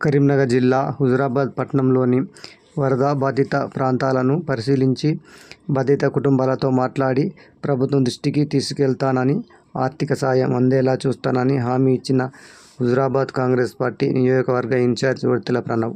కరీంనగర్ జిల్లా హుజూరాబాద్ పట్టణంలోని వరద బాధిత ప్రాంతాలను పరిశీలించి బాధిత కుటుంబాలతో మాట్లాడి ప్రభుత్వం దృష్టికి తీసుకెళ్తానని, ఆర్థిక సాయం అందేలా చూస్తానని హామీ ఇచ్చిన హుజూరాబాద్ కాంగ్రెస్ పార్టీ నియోజకవర్గ ఇన్ఛార్జ్ వర్తెల ప్రణవ్.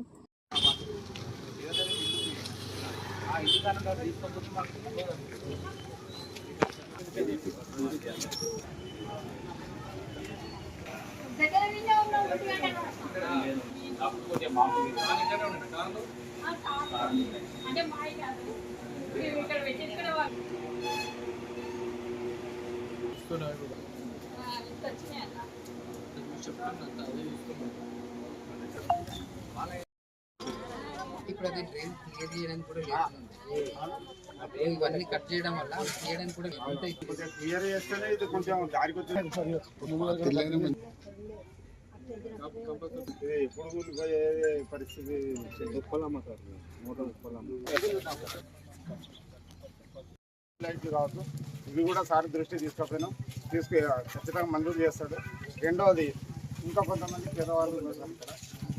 ఇప్పుడు అది డ్రైన్ క్లియర్ చేయడానికి కూడా లేదు. ఇవన్నీ కట్ చేయడం వల్ల చేయడానికి కూడా క్లియర్ చేస్తేనే ఇది కొంచెం దారికి వచ్చింది. ఎప్పుడు పోయే పరిస్థితి కావచ్చు. ఇవి కూడా సార్ దృష్టి తీసుకుపోయినాం, ఖచ్చితంగా మంజూరు చేస్తాడు. రెండవది, ఇంకా కొంతమంది పేదవాళ్ళు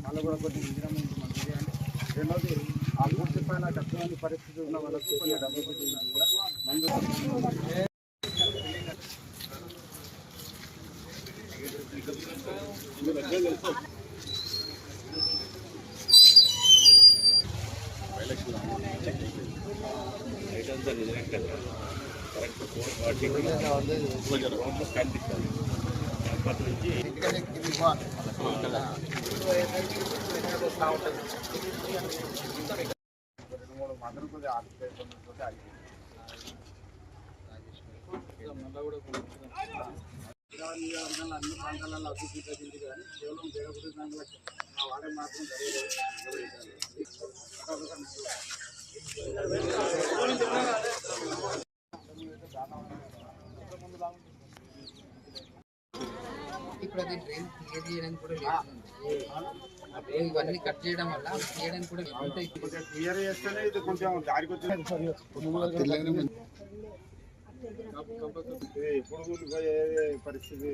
వాళ్ళు కూడా కొంచెం ఇంజనీరింగ్ మంజూరు చేయండి. రెండవది, ఆ పూర్తి పైన కష్టమైన పరిస్థితి ఉన్న వాళ్ళకు కొన్ని డబ్బులు కూడా మంజూరు. అన్ని ప్రాంతాలలో అభివృద్ధి జరిగింది, కానీ కేవలం దేవగుడి వాడే మాత్రం ఇప్పుడు అది డ్రైన్ క్లియర్ చేయడానికి కూడా లేదు. ఇవన్నీ కట్ చేయడం వల్ల చేయడానికి కూడా కొంచెం క్లియర్ చేస్తేనే ఇది కొంచెం దారికి వచ్చింది. ఎప్పుడు పోయే పరిస్థితి